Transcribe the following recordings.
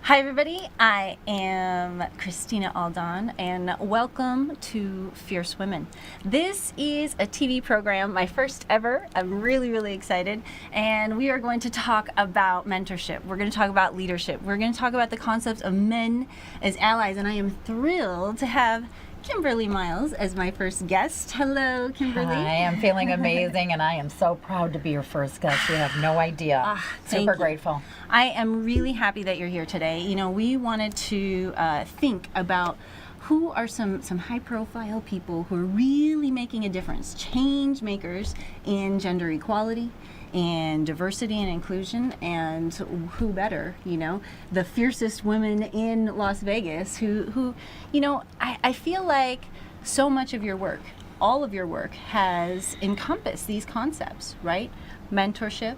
Hi everybody, I am Christina Aldon and welcome to Fierce Women. This is a TV program, my first ever. I'm really excited, and we are going to talk about mentorship. We're going to talk about leadership. We're going to talk about the concept of men as allies, and I am thrilled to have Kimberly Miles as my first guest. Hello, Kimberly. Hi, I'm feeling amazing, and I am so proud to be your first guest. You have no idea. Super grateful. I am really happy that you're here today. You know, we wanted to think about who are some high-profile people who are really making a difference, change makers in gender equality and diversity and inclusion, and who better, the fiercest women in Las Vegas who I feel like so much of your work, all of your work has encompassed these concepts, right? Mentorship,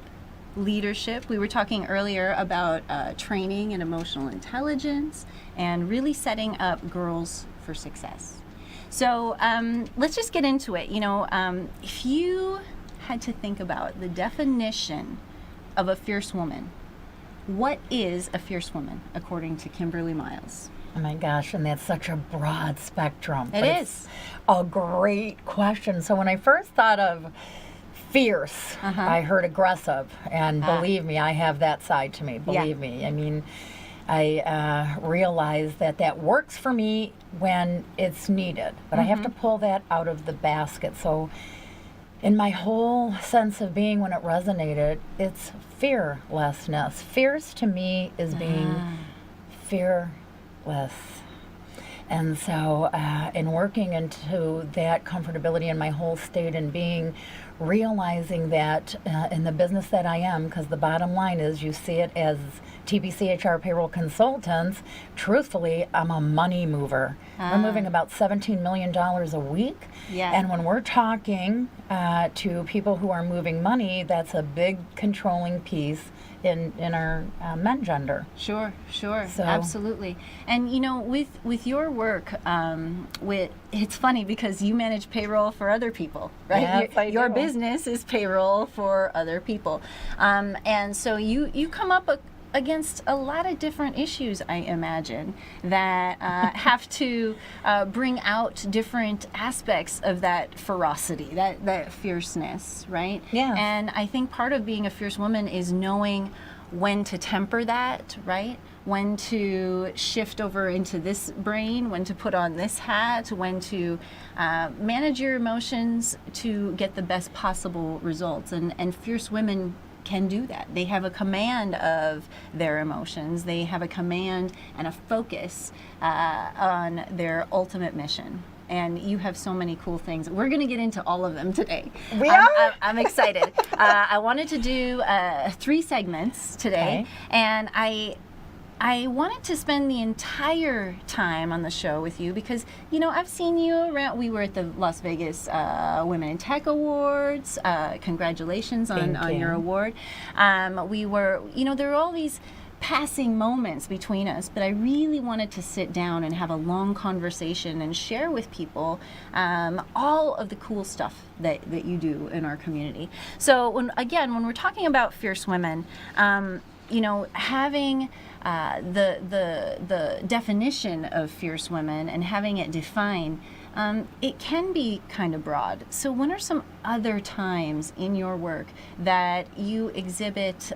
leadership. We were talking earlier about training and emotional intelligence and really setting up girls for success. So let's just get into it. If you had to think about the definition of a fierce woman, what is a fierce woman according to Kimberly Miles? Oh my gosh, and that's such a broad spectrum. It is. A great question. So when I first thought of fierce, I heard aggressive, and believe me, I have that side to me. Believe me. I mean, I realize that works for me when it's needed, but I have to pull that out of the basket. So in my whole sense of being, when it resonated, it's fearlessness. Fierce to me is being fearless. And so in working into that comfortability in my whole state and being, realizing that in the business that I am, because the bottom line is you see it as TBC HR payroll consultants, truthfully, I'm a money mover. We're moving about $17 million a week. Yeah. And when we're talking to people who are moving money, that's a big controlling piece in our men gender. Sure, absolutely. And with your work, it's funny because you manage payroll for other people, right? Yes, your business is payroll for other people, and so you come up against a lot of different issues, I imagine, that have to bring out different aspects of that ferocity, that fierceness, right? Yeah. And I think part of being a fierce woman is knowing when to temper that, right? When to shift over into this brain, when to put on this hat, when to manage your emotions to get the best possible results. And fierce women can do that. They have a command of their emotions. They have a command and a focus on their ultimate mission. And you have so many cool things. We're going to get into all of them today. We are? I'm excited. I wanted to do 3 segments today, and I wanted to spend the entire time on the show with you because, I've seen you around. We were at the Las Vegas Women in Tech Awards. Congratulations on your award. We were, there were all these passing moments between us, but I really wanted to sit down and have a long conversation and share with people all of the cool stuff that you do in our community. So when we're talking about fierce women, having the definition of fierce women and having it defined, it can be kind of broad. So when are some other times in your work that you exhibit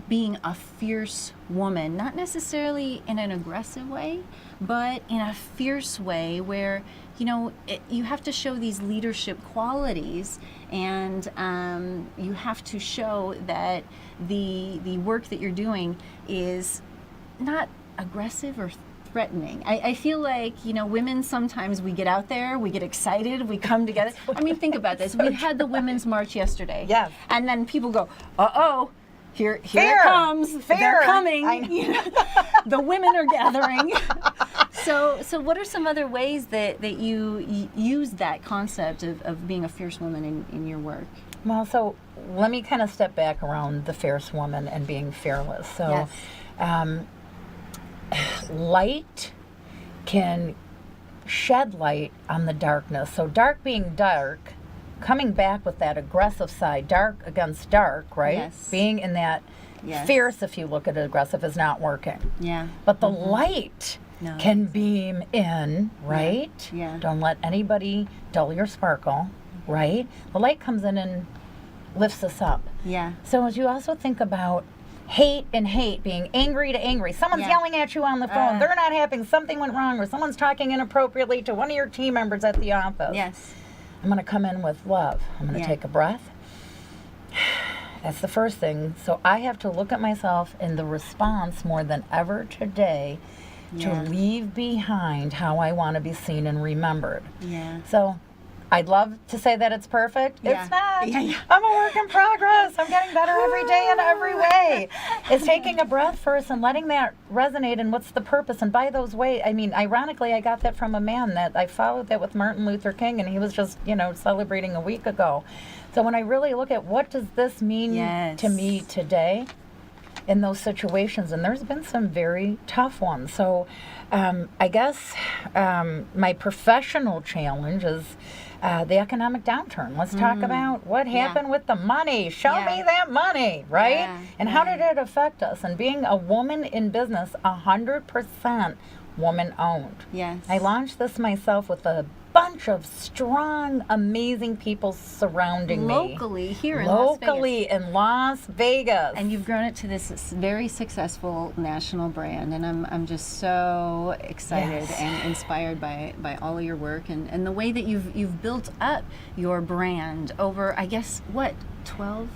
being a fierce woman, not necessarily in an aggressive way, but in a fierce way where, you have to show these leadership qualities, and you have to show that the work that you're doing is not aggressive or threatening. I feel like, women, sometimes we get out there, we get excited, we come together. I mean, think about this. We had the Women's March yesterday. Yes. And then people go, uh-oh, here it comes. They're coming. The women are gathering. So what are some other ways that you use that concept of being a fierce woman in your work? Well, so let me kind of step back around the fierce woman and being fearless. So light can shed light on the darkness. So dark being dark, coming back with that aggressive side, dark against dark, right? Yes. Being in that Yes. Fierce, if you look at it, aggressive is not working. Yeah. But the light No. can beam in, right? Yeah. Don't let anybody dull your sparkle, right? The light comes in and lifts us up. Yeah. So as you also think about hate and hate, being angry to angry, someone's Yeah. yelling at you on the phone, they're not happy, something went wrong, or someone's talking inappropriately to one of your team members at the office. Yes. I'm going to come in with love. I'm going to Yeah. take a breath. That's the first thing. So I have to look at myself in the response more than ever today Yeah. to leave behind how I want to be seen and remembered. Yeah. So I'd love to say that it's perfect. Yeah. It's not. Yeah, yeah. I'm a work in progress. I'm getting better every day in every way. It's taking a breath first and letting that resonate and what's the purpose. And by those ways, I mean, ironically, I got that from a man that I followed that with Martin Luther King, and he was just, celebrating a week ago. So when I really look at what does this mean Yes. to me today, in those situations, and there's been some very tough ones. So I guess my professional challenge is the economic downturn. Let's talk about what happened with the money. Show Yeah. me that money, right? Yeah, And how did it affect us? And being a woman in business, 100% woman owned. Yes. I launched this myself with a bunch of strong, amazing people surrounding me. Locally here in Las Vegas. Locally in Las Vegas. And you've grown it to this very successful national brand, and I'm just so excited Yes. and inspired by all of your work and the way that you've built up your brand over, I guess, what, 12?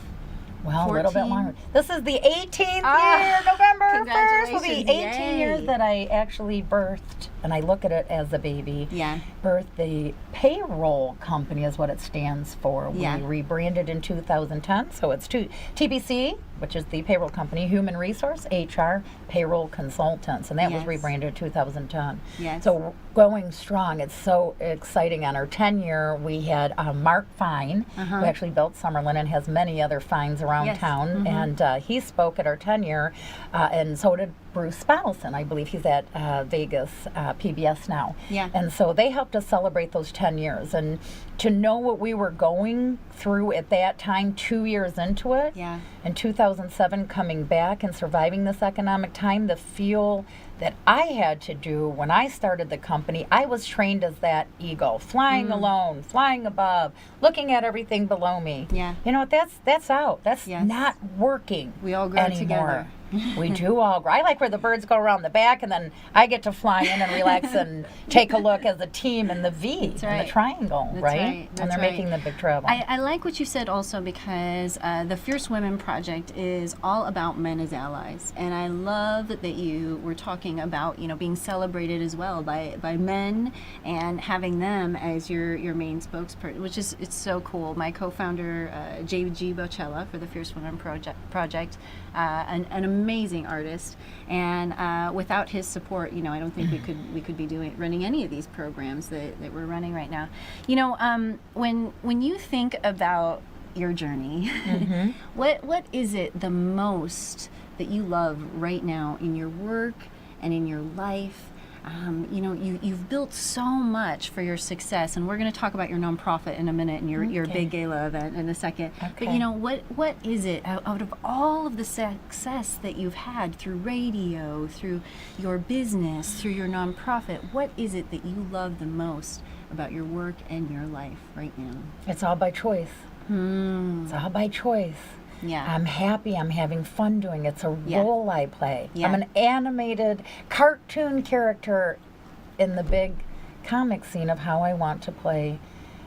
Well, a little bit 14? longer. This is the 18th Ah, year, November 1st will be congratulations. 18 years Yay. that I actually birthed, and I look at it as a baby. Yeah. Birthed the payroll company is what it stands for. Yeah. We rebranded in 2010, so it's TBC, which is the payroll company, Human Resource, HR, Payroll Consultants, and that was Yes. rebranded in 2010. Yes. So going strong. It's so exciting. On our 10-year, we had Mark Fine, who actually built Summerlin and has many other fines around Yes. town, and he spoke at our 10-year, and so did Bruce Spatelson. I believe he's at Vegas PBS now. Yeah. And so they helped us celebrate those 10 years. And to know what we were going through at that time, 2 years into it, Yeah. in 2007, coming back and surviving this economic time, the feel that I had to do when I started the company, I was trained as that eagle, flying alone, flying above, looking at everything below me. Yeah. You know what? That's out. That's Yes. not working. We all grow anymore. together. We do all grow. I like where the birds go around the back, and then I get to fly in and relax and take a look as a team in the V That's and right. the triangle, That's right? right. And That's they're right. making the big travel. I like what you said also because the Fierce Women Project is all about men as allies, and I love that you were talking about being celebrated as well by men and having them as your main spokesperson, which is it's so cool. My co-founder J.G. Bocella for the Fierce Women Project, an amazing artist, and without his support, I don't think we could be running any of these programs that we're running right now. When you think about your journey, what is it the most that you love right now in your work and in your life? You've built so much for your success, and we're going to talk about your nonprofit in a minute and your big gala event in a second. Okay. But what is it out of all of the success that you've had through radio, through your business, through your nonprofit? What is it that you love the most about your work and your life right now? It's all by choice. It's all by choice. Yeah. I'm happy. I'm having fun doing it. It's a Yeah. role I play. Yeah. I'm an animated cartoon character in the big comic scene of how I want to play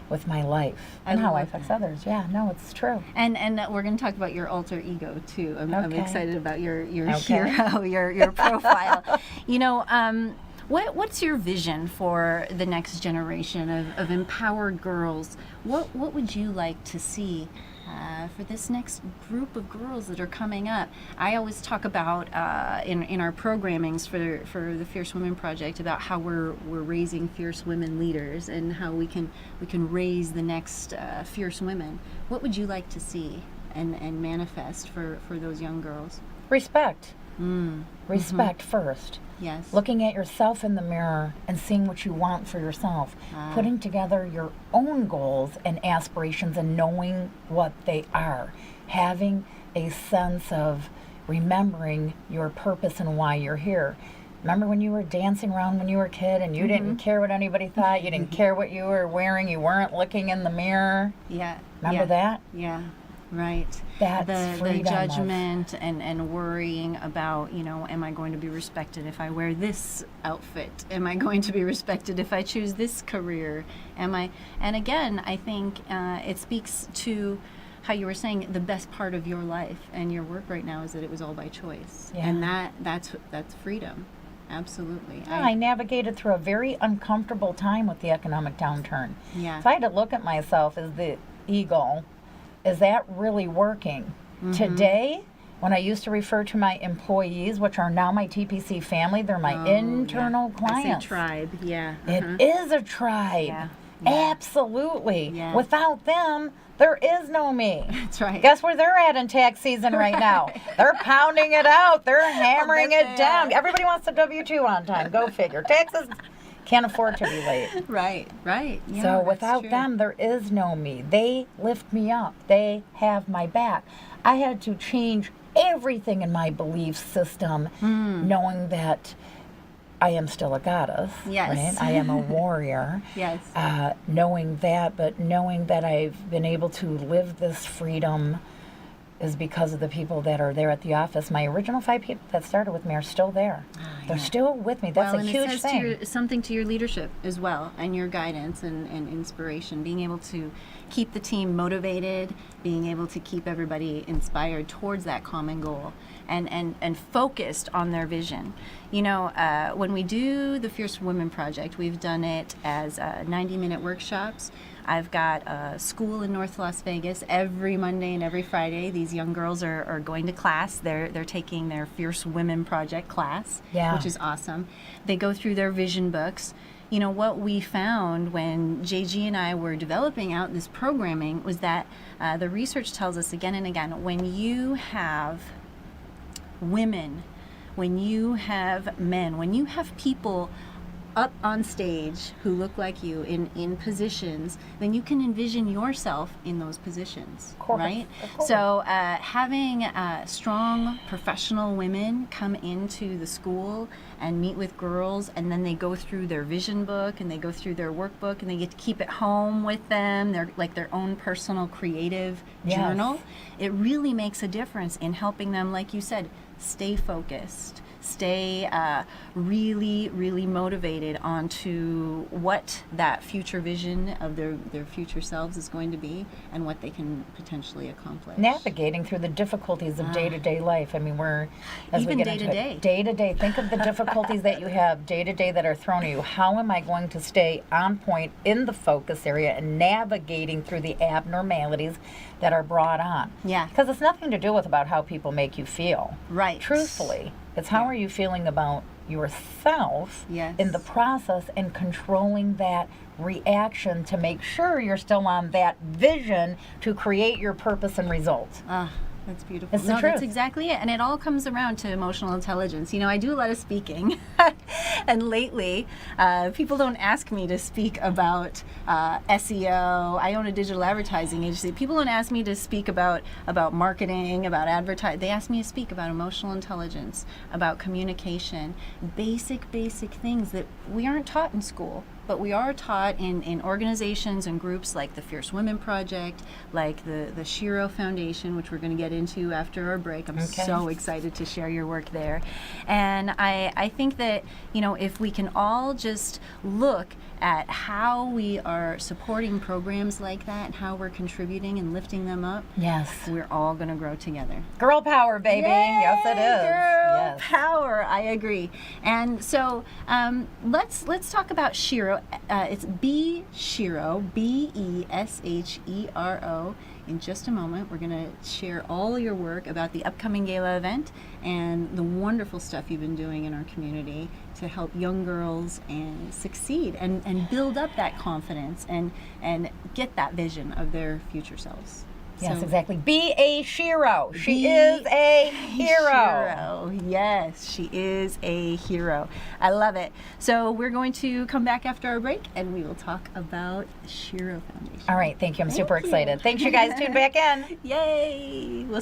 with my life and how love I affects others. Yeah, no, it's true. And we're going to talk about your alter ego too. I'm Okay. excited about your Okay. hero, your profile. What's your vision for the next generation of empowered girls? What would you like to see for this next group of girls that are coming up? I always talk about in our programmings for the Fierce Women Project about how we're raising fierce women leaders and how we can raise the next fierce women. What would you like to see and manifest for those young girls? Respect. Respect first. Yes. Looking at yourself in the mirror and seeing what you want for yourself. Putting together your own goals and aspirations and knowing what they are. Having a sense of remembering your purpose and why you're here. Remember when you were dancing around when you were a kid and you didn't care what anybody thought? You didn't care what you were wearing. You weren't looking in the mirror. Yeah. Remember that? Yeah. Right. That's the freedom of- judgment and worrying about, am I going to be respected if I wear this outfit? Am I going to be respected if I choose this career? And again, I think it speaks to how you were saying the best part of your life and your work right now is that it was all by choice. Yeah. And that's freedom. Absolutely. I navigated through a very uncomfortable time with the economic downturn. Yeah. So I had to look at myself as the eagle. Is that really working? Today, when I used to refer to my employees, which are now my TPC family, they're my internal clients. I say tribe. Yeah. It is a tribe. Yeah. Yeah. Absolutely. Yeah. Without them, there is no me. That's right. Guess where they're at in tax season right now? They're pounding it out. They're hammering bet it they down. are. Everybody wants the W-2 on time. Go figure. Taxes can't afford to be late. Right. Yeah, So that's without true. them, there is no me. They lift me up. They have my back. I had to change everything in my belief system, knowing that I am still a goddess. Yes. Right? I am a warrior. Yes. Knowing that, but knowing that I've been able to live this freedom is because of the people that are there at the office. My original 5 people that started with me are still there. They're still with me. That's well, a and huge it says thing. something to your leadership as well, and your guidance and inspiration, being able to keep the team motivated, being able to keep everybody inspired towards that common goal, and focused on their vision. When we do the Fierce Women Project, we've done it as 90-minute workshops. I've got a school in North Las Vegas every Monday and every Friday. These young girls are going to class. They're taking their Fierce Women Project class, which is awesome. They go through their vision books. What we found when JG and I were developing out this programming was that the research tells us again and again, when you have women, when you have men, when you have people up on stage who look like you in positions, then you can envision yourself in those positions, right? So having strong professional women come into the school and meet with girls, and then they go through their vision book and they go through their workbook and they get to keep it home with them. They're like their own personal creative journal. It really makes a difference in helping them, like you said, stay focused, stay really, really motivated onto what that future vision of their future selves is going to be and what they can potentially accomplish. Navigating through the difficulties of day-to-day life. I mean, as even we get into it, day-to-day. Think of the difficulties that you have day-to-day that are thrown at you. How am I going to stay on point in the focus area and navigating through the abnormalities that are brought on? Yeah. Because it's nothing to do about how people make you feel. Right. Truthfully. It's how are you feeling about yourself in the process and controlling that reaction to make sure you're still on that vision to create your purpose and results. That's beautiful. It's the truth. That's exactly it. And it all comes around to emotional intelligence. I do a lot of speaking. And lately, people don't ask me to speak about SEO. I own a digital advertising agency. People don't ask me to speak about marketing, about advertising. They ask me to speak about emotional intelligence, about communication, basic things that we aren't taught in school. But we are taught in organizations and groups like the Fierce Women Project, like the Shiro Foundation, which we're going to get into after our break. I'm so excited to share your work there. And I think that, if we can all just look at how we are supporting programs like that and how we're contributing and lifting them up, we're all going to grow together. Girl power, baby. Yay, yes, it is. Girl power. I agree. And so let's talk about Shiro. It's Beshero, Beshero. In just a moment, we're going to share all your work about the upcoming gala event and the wonderful stuff you've been doing in our community to help young girls and succeed and build up that confidence and get that vision of their future selves. Yes, exactly. Be a Shiro. She is a hero. Yes, she is a hero. I love it. So we're going to come back after our break and we will talk about the Shiro Foundation. All right, thank you. I'm super excited. Thanks, you guys. Tune back in. Yay. We'll